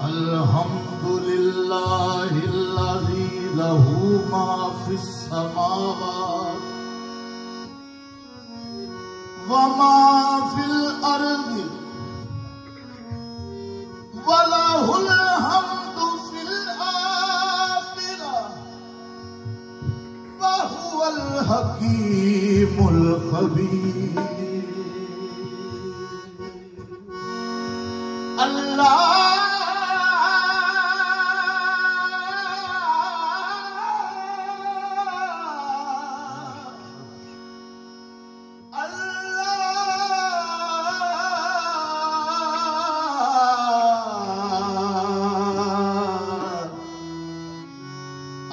अल्हम्दुलिल्लाहिल्लज़ी लहू मा फिस समावात व मा फिल अर्ज़ि व लहुल हम्दु फिल आखिरह व हुवल हकीमुल खबीर। अल्लाह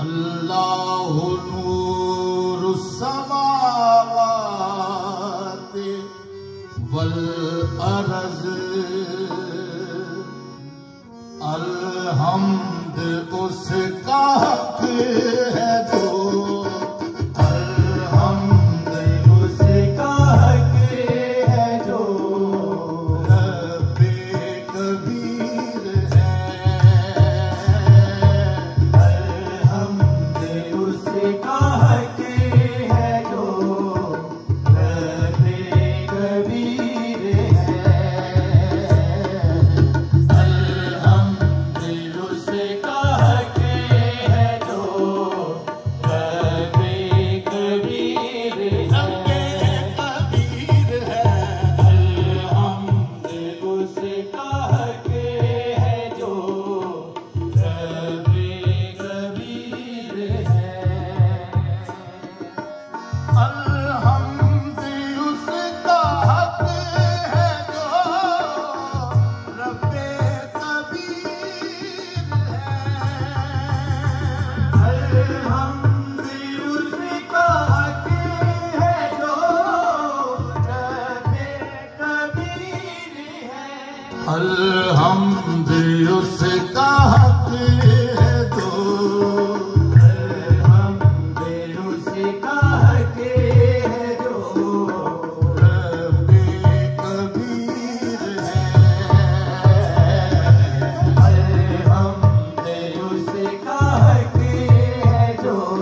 अल्लाहु नूरुस समावाति वल अर्ज़ अलहम्द उसका हक है जो अलहम्द उसका हक है जो रब्बे कबीर है। अलहम्द उसका हक है जो रब्बे कबीर है। अलहम्द उसका हक है जो अलहम्द उसका हक है जो रब्बे कबीर है। अलहम्द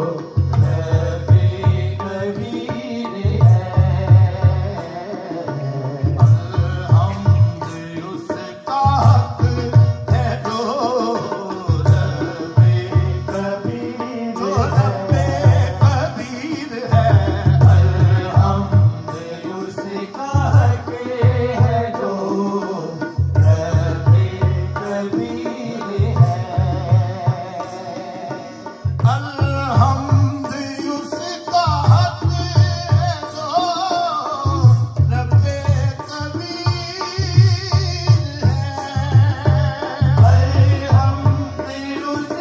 उसका हक है जो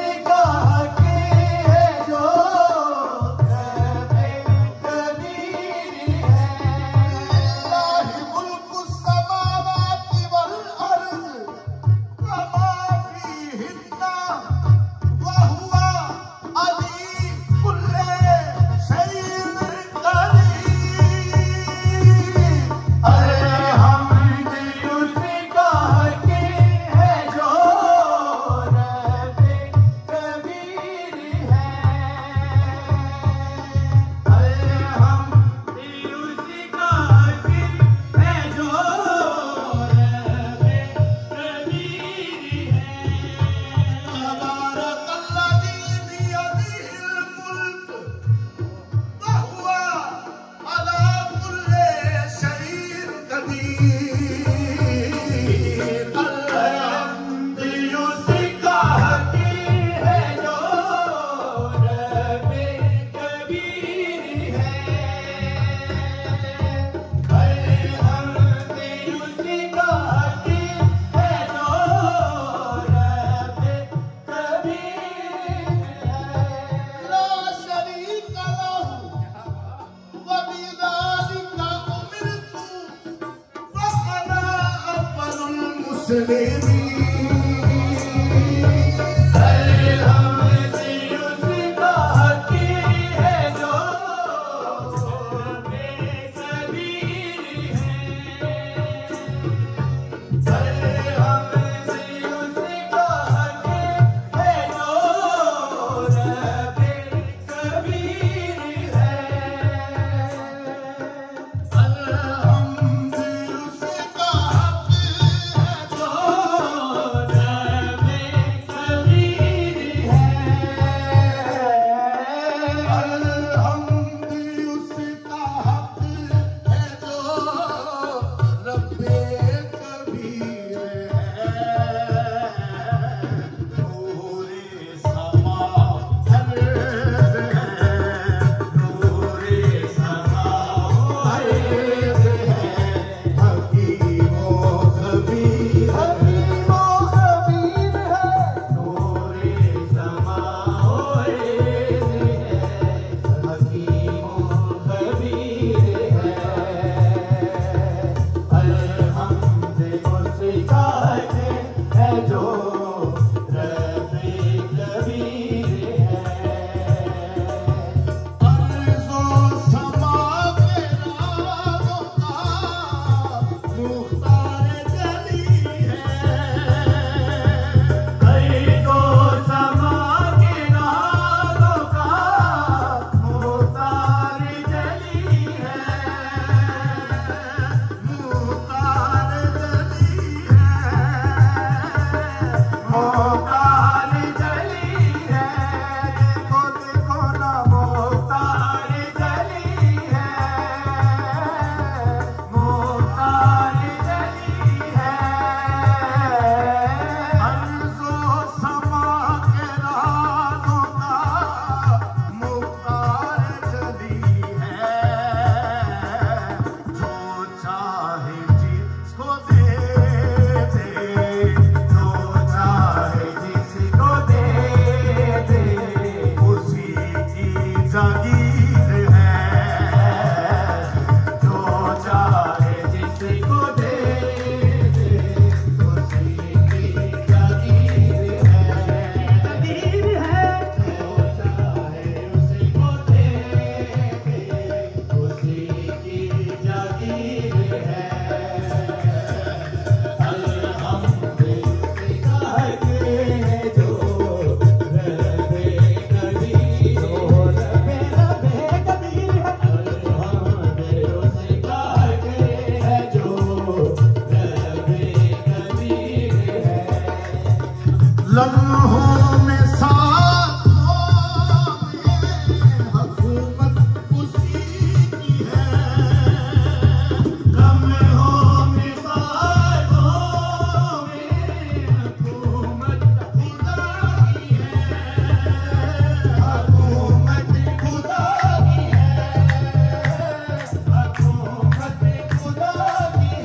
रब्बे कबीर है। मोहतार जली है, देखो ना मोहतार जली है, मोहतार जली है। अर्ज़ो समा के राज़ों का मोहतार जली है, जो चाहे जिसको दे दे, जो चाहे जिसको दे दे, उसी की जागीर है, जो चाहे जिसको दे दे, उसी की जागीर है, जागीर है, जो चाहे उसको दे दे, उसी की जागीर है। लम्हों में साथों में हुकूमत उसी की है, लम्हों में साथों में हुकूमत खुदा की है, हुकूमत खुदा की है, हुकूमत खुदा की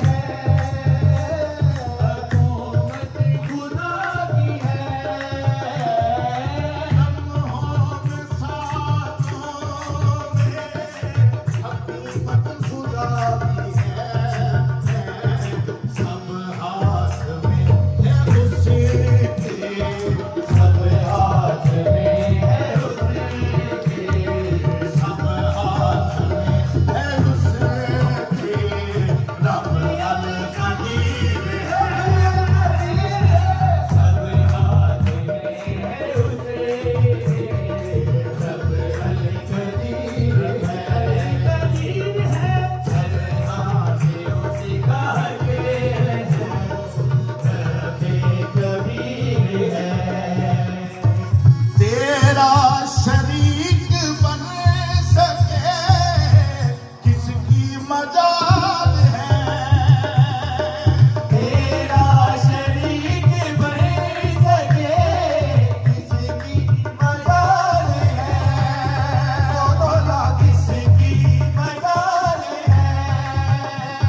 है, हुकूमत खुदा की है। तेरा शरीक बन सके किसकी मजाल है, तेरा शरीक बन सके किसकी मजाल है, बोला किसकी मजाल है,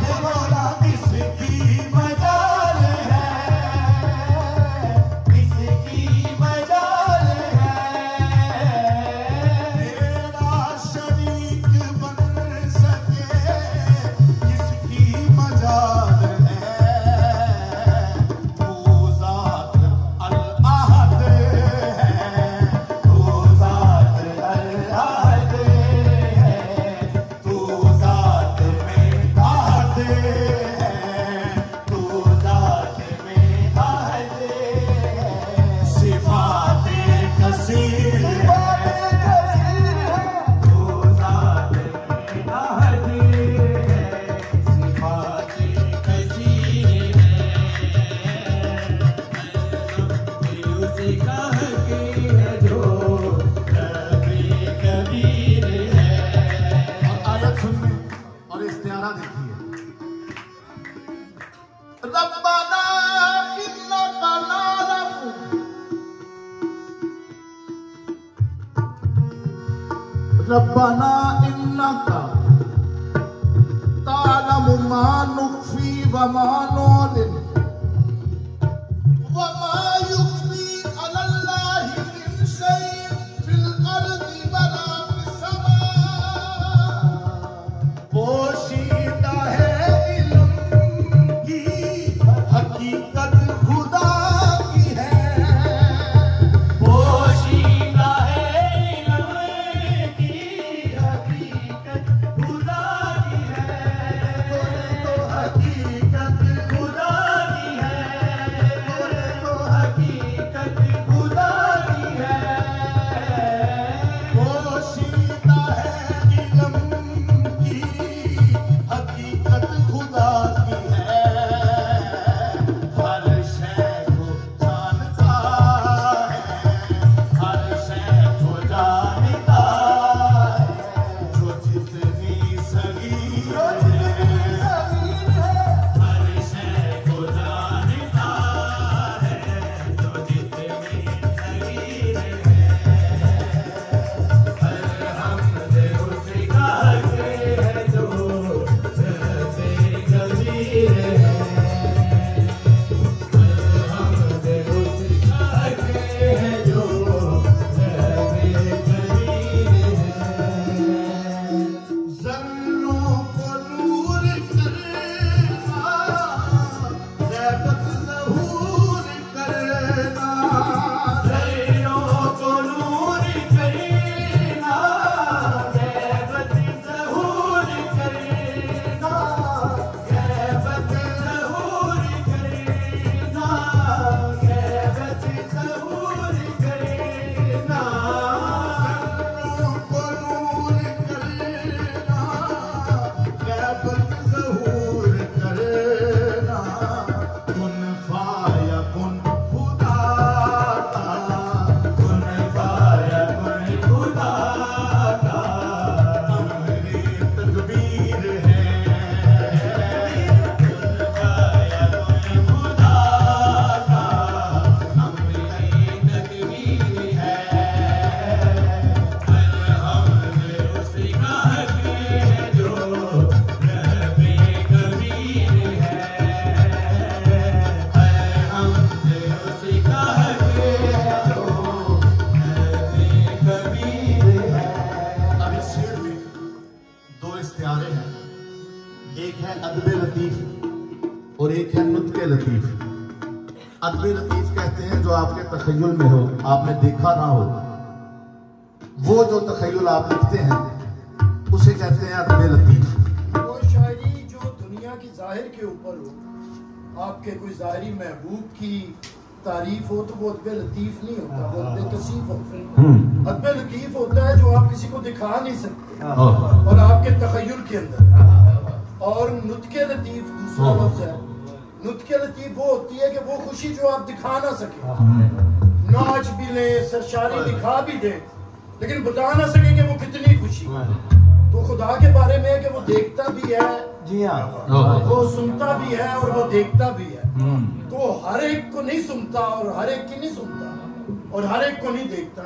बोला किसकी मजाल है, किसकी मजाल है। तेरा शरीक बन सके किसकी मजाल है, तू ज़ात अल-अहद है, तू ज़ात अल-अहद है, तू ज़ात में अहद है, तू ज़ात में अहद है, सिफ़ात-ए कसीर है, तू ज़ात में अहद है, सिफ़ात-ए कसीर है, उसी का है जो रब्बे कबीर है। और आयत सुनिए और इस्तिआरा देखिए, रब्बना इन्नका तालमु, रब्बना इन्नका तालमु मा नुख्फी व मा नु'लिन व मा युख्फी अलल्लाहि मिन शैइन फिल अर्ज़ि वला फिस समा। पोशीदा है इल्म की हकीकत खुदा की है, पोशीदा है इल्म की हकीकत खुदा की है, तो हकीकत खुदा की है, अदबे लतीफ कहते हैं जो आपके तखय्युल में हो, आपने देखा ना हो, वो जो तखय्युल आप लिखते हैं उसे कहते हैं अदबे लतीफ। वो शायरी जो दुनिया की जाहिर के ऊपर हो, आपके कोई जाहिरी महबूब की तारीफ हो तो वो अदबे लतीफ नहीं होता, वो अदबे तसीफ होता है। अदबे लतीफ होता है जो आप किसी को दिखा नहीं सकते और आपके तखय्युल के अंदर। और नुत्के लतीफ दूसरा लफ्ज है। नुत्के लतीफ वो होती है कि वो खुशी जो आप दिखा ना सके, नाच भी ले, सरशारी दिखा भी दे, लेकिन बता ना सके कि वो कितनी खुशी। तो खुदा के बारे में है कि वो देखता भी है, जी हाँ, वो सुनता भी है और वो देखता भी है। तो हर एक को नहीं सुनता और हर एक की नहीं सुनता और हर एक को नहीं देखता,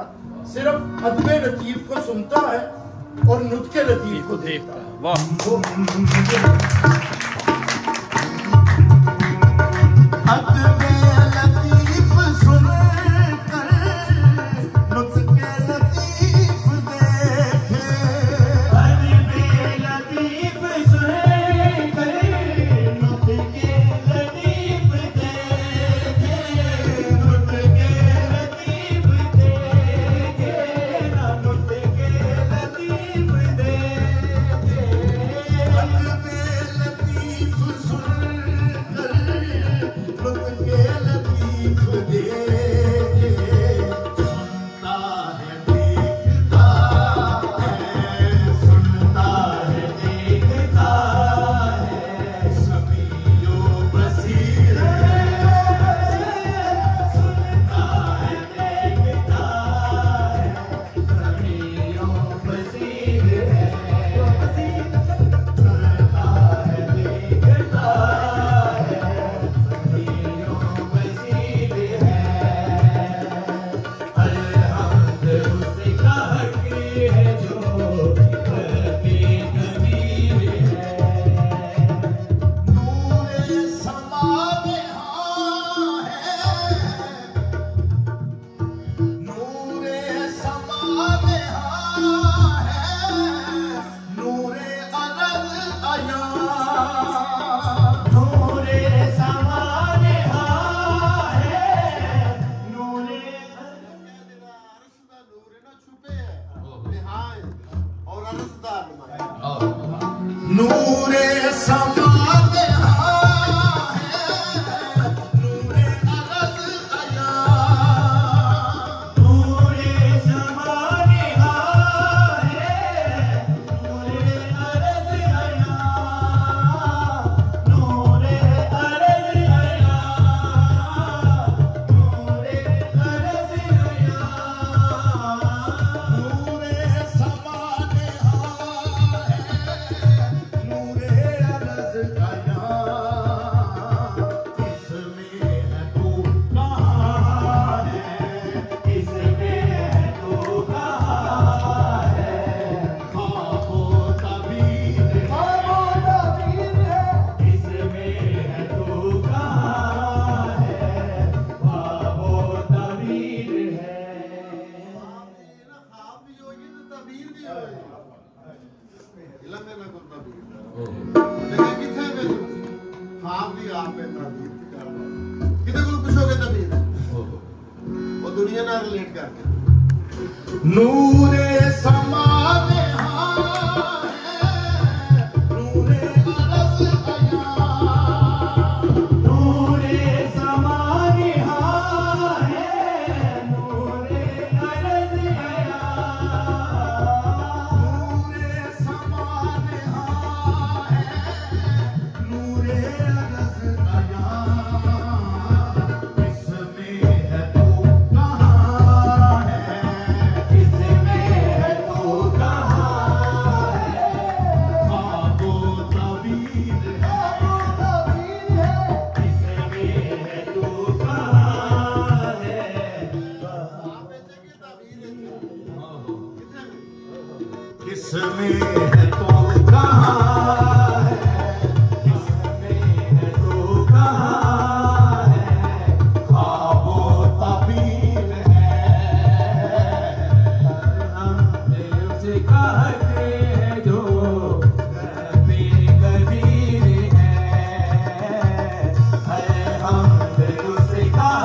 सिर्फ अदबे लतीफ को सुनता है और नुत्के लतीफ को देखता है। अदबे लतीफ सुन कर नुत्के लतीफ देखे, अदबे लतीफ सुन कर नुत्के लतीफ देखे, नुत्के लतीफ देखे, नुत्के लतीफ देखे। अदबे लतीफ सुन कर नुत्के लतीफ देखे, सुनता है देखता है, सुनता है देखता है, समीयो बसीर है, सुनता है देखता है, समीयो बसीर है, सुनता है देखता है, समीयो बसीर है। अलहम्द उसका हक है जो कभी कबीर है। नूरे समा में हाँ है, नूरे समा में हाँ है, नूरे अरज़ अया, नूरे समाने हाँ है, नूरे नूरे समा में हाँ है, नूरे अरज़ अया, नूरे समाने हाँ है, नूरे अरज़ अया, नूरे अरज़ अया, नूरे अरज़ अया। नूरे समा में हाँ है, नूरे अरज़ अया, इसमें है तू कहाँ है, इसमें है तो कहाँ है, ख्वाबो तबीर इसमें है तो कहाँ है, ख्वाबो तबीर है। दुनिया ना रिलेट करके नूरे समा में हाँ है, नूरे अरज़ अया, नूरे समाने हाँ है, नूरे अरज़ अया, नूरे समा में हाँ है, नूरे अरज़ अया, इसमें है तू कहाँ है, इसमें है तो कहाँ है, ख्वाबो तबीर है, इसमें है तो कहाँ है। इसमें है तो कहाँ है, इसमें है तो कहाँ है, ख्वाबो तबीर है। हमने उसे कहा है जो कभी कबीर है हमने उसे कहा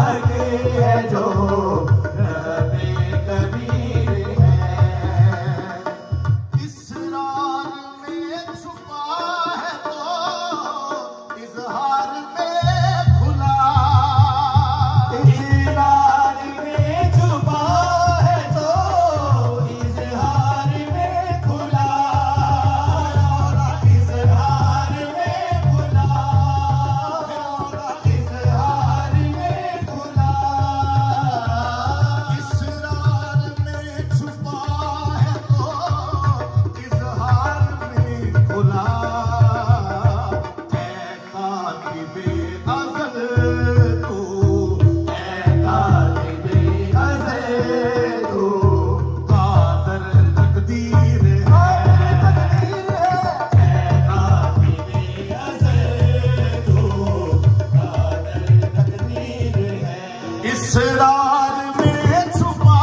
इसरार में छुपा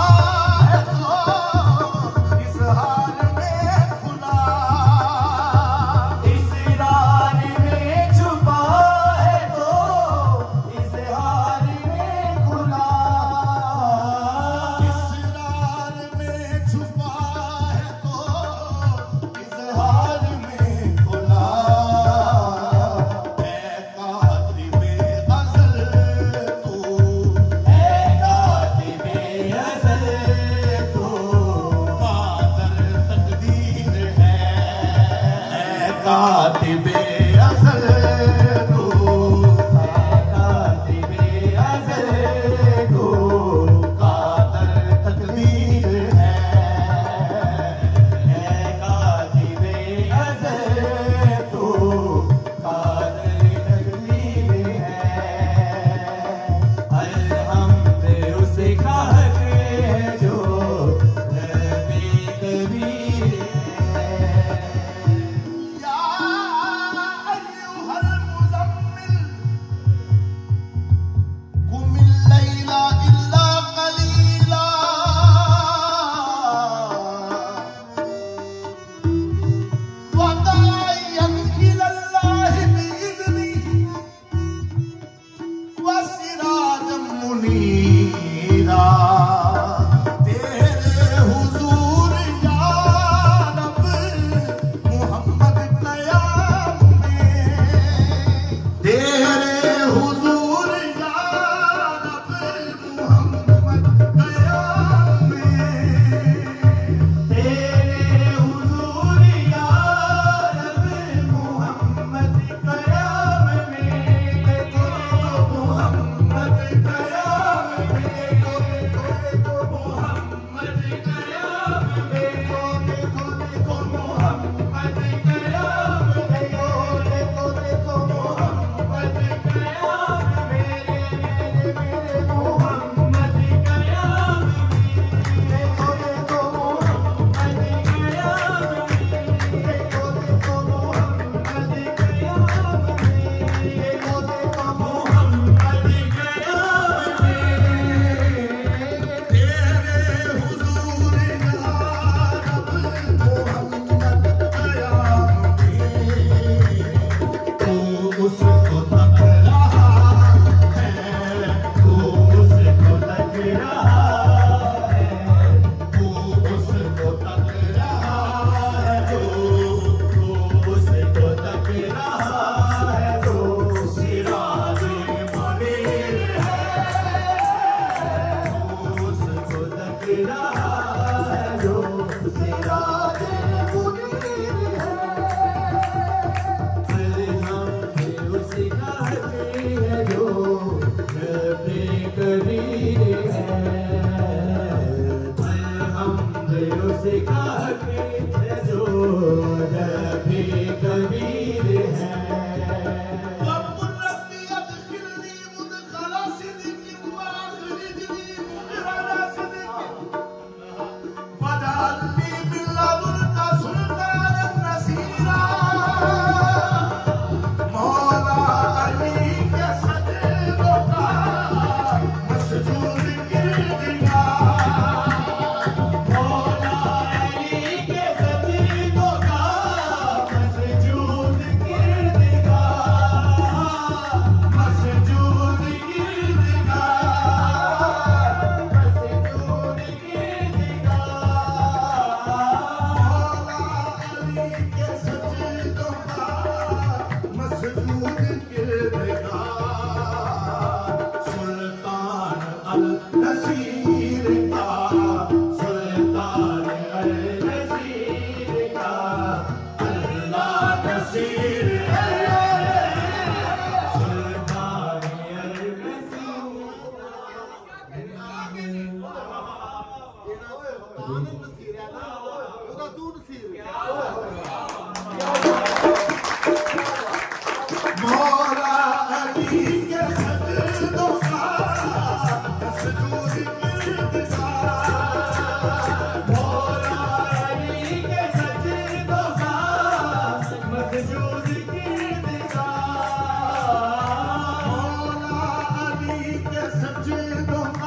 है तो इजहार में खुला, इसरार में छुपा है तो इजहार में खुला, इसरार में छुपा है तो इजहार में खुला। ऐ कातिबे अज़ल तू, ऐ कातिबे अज़ल तू, कादर तकदीर है। ऐ कातिबे अज़ल तू, ऐ कातिबे अज़ल तू, कादर तकदीर है। ऐ कातिबे अज़ल तू, कादर तकदीर है। अलहम्द उसका हक है जो नबी कबीर है। या अय्युहल मुज़म्मिल कुमिल लैला इल्ला कलीला, वदाइयन इलल्लाहि बिइज़निही व सिराजम मुनीरा। तेरे हुजूर या रब मोहम्मद कयाम में, तेरे हुजूर या रब मोहम्मद कयाम में। तेरे हुजूर या रब मोहम्मद कयाम में, मोहम्मद कयाम में, मोहम्मद कयाम में, मोहम्मद कयाम में, मोहम्मद कयाम में, मोहम्मद कयाम उसको तक रहा है, तू उसको तक रहा है, तू उसको तक रहा है, तू उसको तक रहा है, जो सिराज मुनीर है। तू उसको तक रहा है, जो सिराज मुनीर है। उसका हक है जो नबी कबीर है। अलहम्द उसका हक है जो नबी कबीर है। वक़ुल रब्बी अदखिलनी मुदखला सिद्क़िन व अखरिजनी मुखरजा सिद्क़िन वजअलनी मिन लदुनका सुल्तानन नसीरा। मौला अली के सजदों का मसजूद किरदार, मौला अली के सजदों का मसजूद किरदार, मसजूद किरदार, मसजूद किरदार। मौला अली के सजदों का मसजूद किरदार। सुल्तान अल नसीर का, सुल्तान अल नसीर का अल्लाह नसीर है। सुल्तान अल मौला अली के सजदों का मसजूद किरदार। मौला अली के सजदों का मसजूद किरदार। मौला अली के सजदों का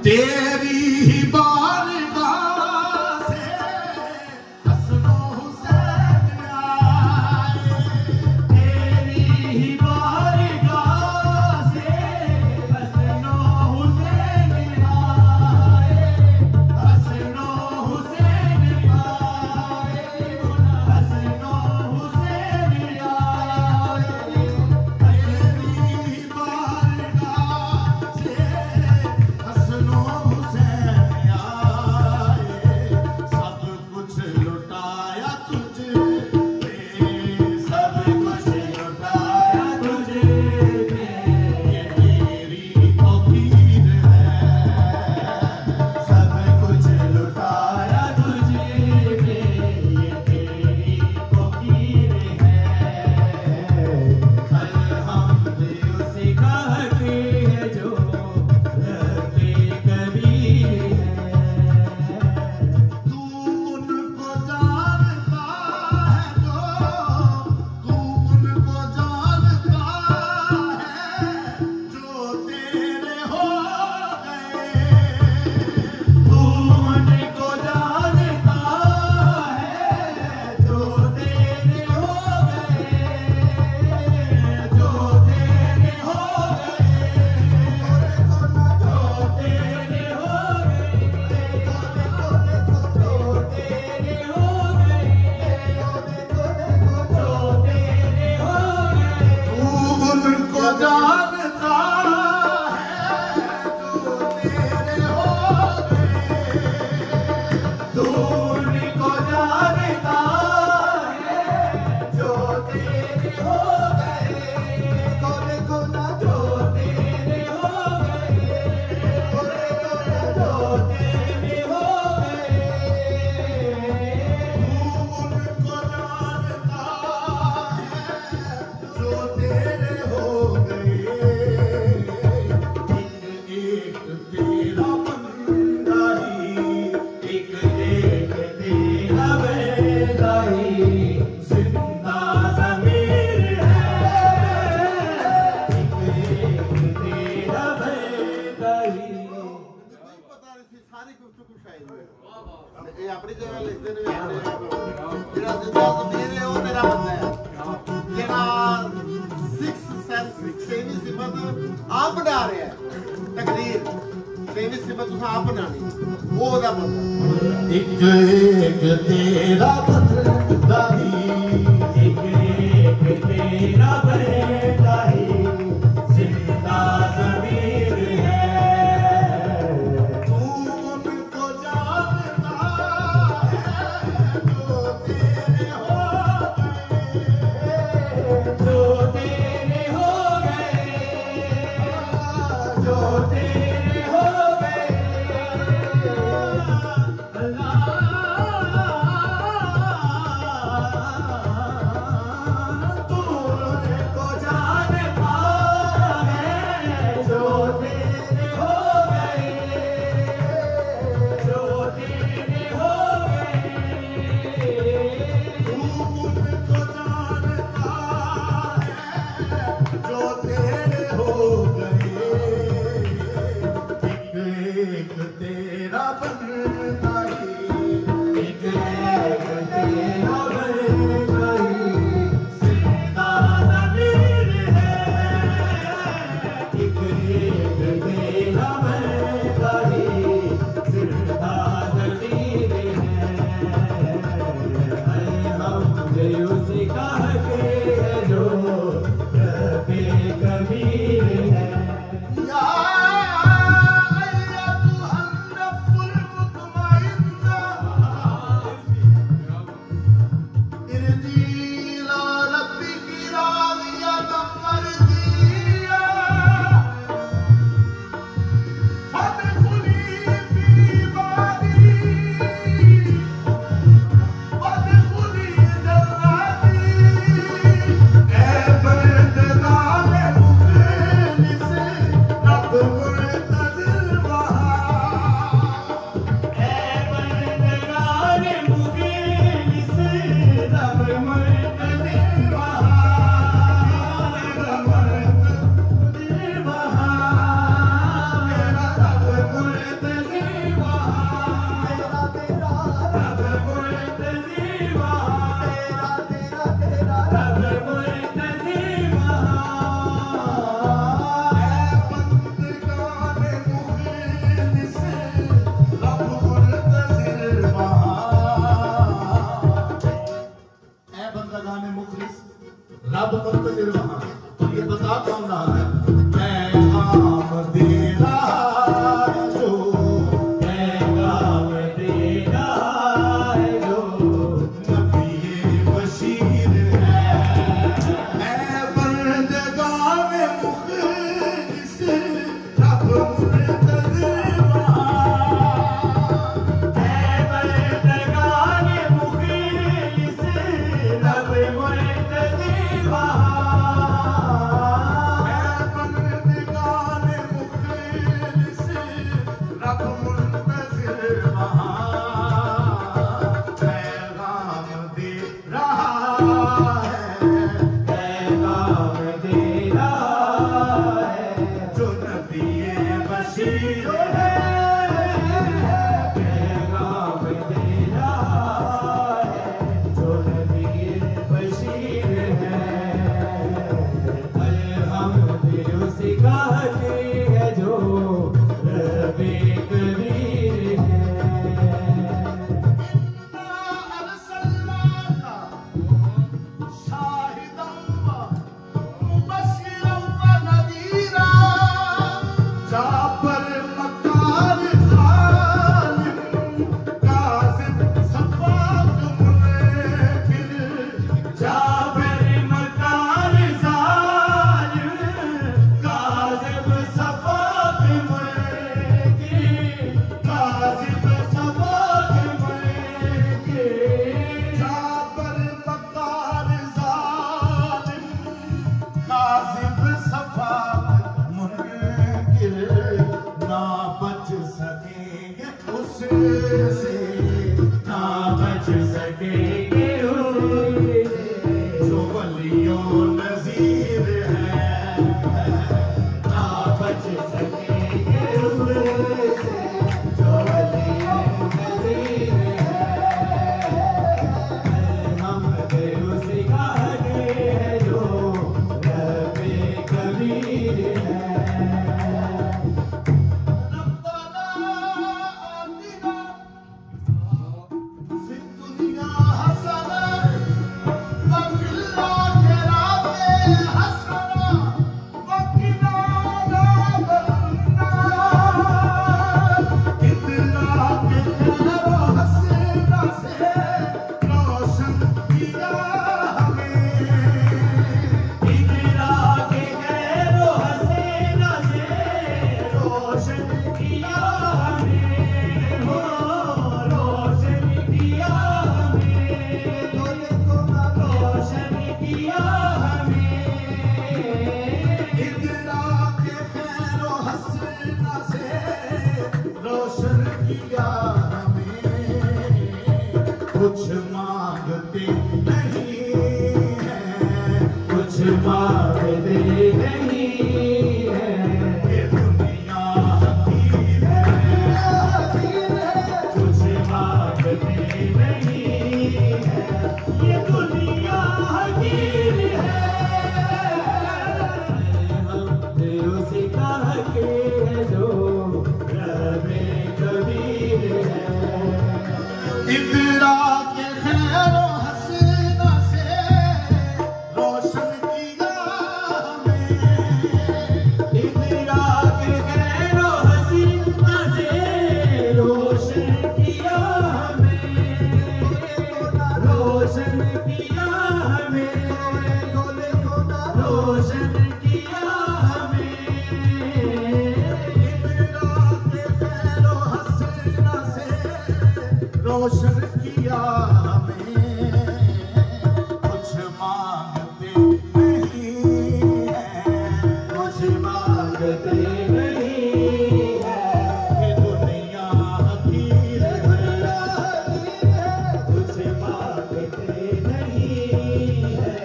तेरी ही बारगाह से हसनो हुसैन आए, तेरी ही बारगाह से हसनो हुसैन आए, हसनो हुसैन आए, हसनो हुसैन आए। तेरी ही बारगाह से हसनो हुसैन आए, सब कुछ लुटाया तुझे पे, सब कुछ लुटाया तुझे पे, ये तेरी तौकीर है, सब कुछ लुटाया तुझे पे, ये तेरी तौकीर है। अलहम्द उसी का हक है जो रब्बे कबीर है। तू उनको जानता है जो, तू उनको जानता है जो तेरे हो गए, तू उनको जानता है जो तेरे हो गए, जो तेरे हो गए, जो तेरे हो गए, जो तेरे हो गए, जो तेरे हो गए। तू उनको जानता है जो तेरे हो गए, तू उनको जानता है जो तेरे हो गए, देखो ना जो तेरे हो गए, देखो ना जो तेरे हो गए। उनको जानता है जो तेरे हो गए, एक तेरा बंदा ही, एक तेरा बंदा ही जिंदा ज़मीर है, एक तेरा बंदा ही। पता नहीं सी सारी गुफ्तगू शायद ये अपनी जगह लिखते ने अपने जेड़ा जिंदा ज़मीर है वो तेरा बंदा है, जेड़ा 6 सेंस 6 सिफत आप बना रहे हैं, तकदीर 6 सिफत तुसा आप बनानी वो दा बंदा। एक तेरा बंदा ही, एक तेरा बंदा ही जिंदा ज़मीर है। तू उनको जानता है जो तेरे हो गए, जो तेरे हो गए, जो तेरे हो गए। अल्लाह तू उनको जानता है जो तेरे हो गए, जो तेरे हो गए। तू उनको जानता है जो तेरे हो गए, बशीर है, पैगाम दे रहा है जो नबी बशीर है। अलहम्द उसका है जो रबे कबीर है। कुछ मांगते नहीं है, कुछ मांगते नहीं है, ये दुनिया हकीर है, कुछ मांगते नहीं है, ये दुनिया हकीर है। हमने उसे कहा कि जो रबे कबीर है। इकरा के खैरो हसीना से रोशन किया हमें, इकरा के खैरो हसीना से रोशन किया हमें, रोशन किया हमें, रोशन किया हमें। इकरा के खैरो हसीना से रोशन किया हमें। कुछ मांगते नहीं है, कुछ मांगते नहीं है, ये दुनिया हकीर है, कुछ मांगते नहीं है,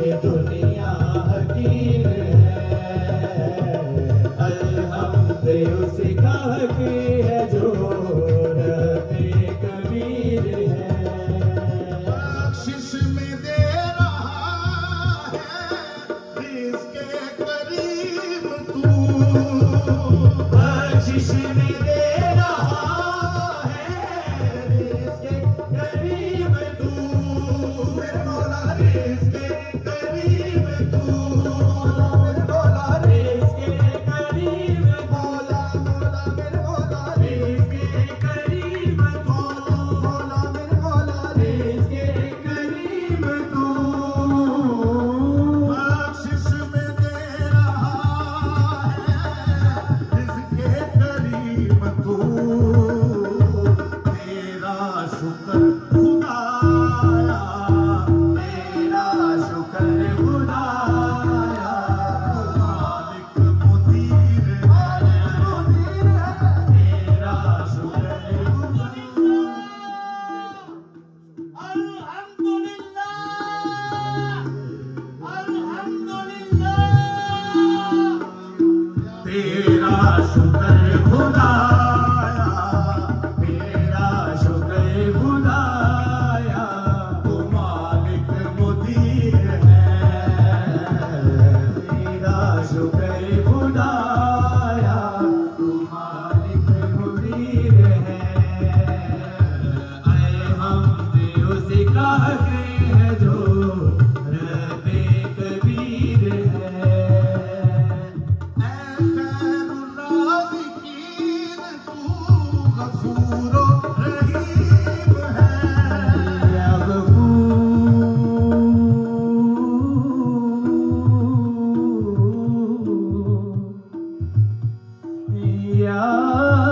ये दुनिया हकीर है। अलहम्द उसे कहा कि है जो बख्शिश में दे रहा है रिज़्क़े करीम तू, बख्शिश में दे रहा है रिज़्क़े करीम तू, मेरे मौला रिज़्क़े करीम तू, मेरे मौला रिज़्क़े करीम, मौला मौला मेरे मौला रिज़्क़े करीम, मौला मौला मेरे मौला रिज़्क़े करीम तू। बख्शिश में दे रहा है रिज़्क़े करीम तू, तेरा शुक्र खुदाया, तेरा शुक्र खुदाया, मालिक मुदीर है, तेरा शुक्र तेरा शुक्र यार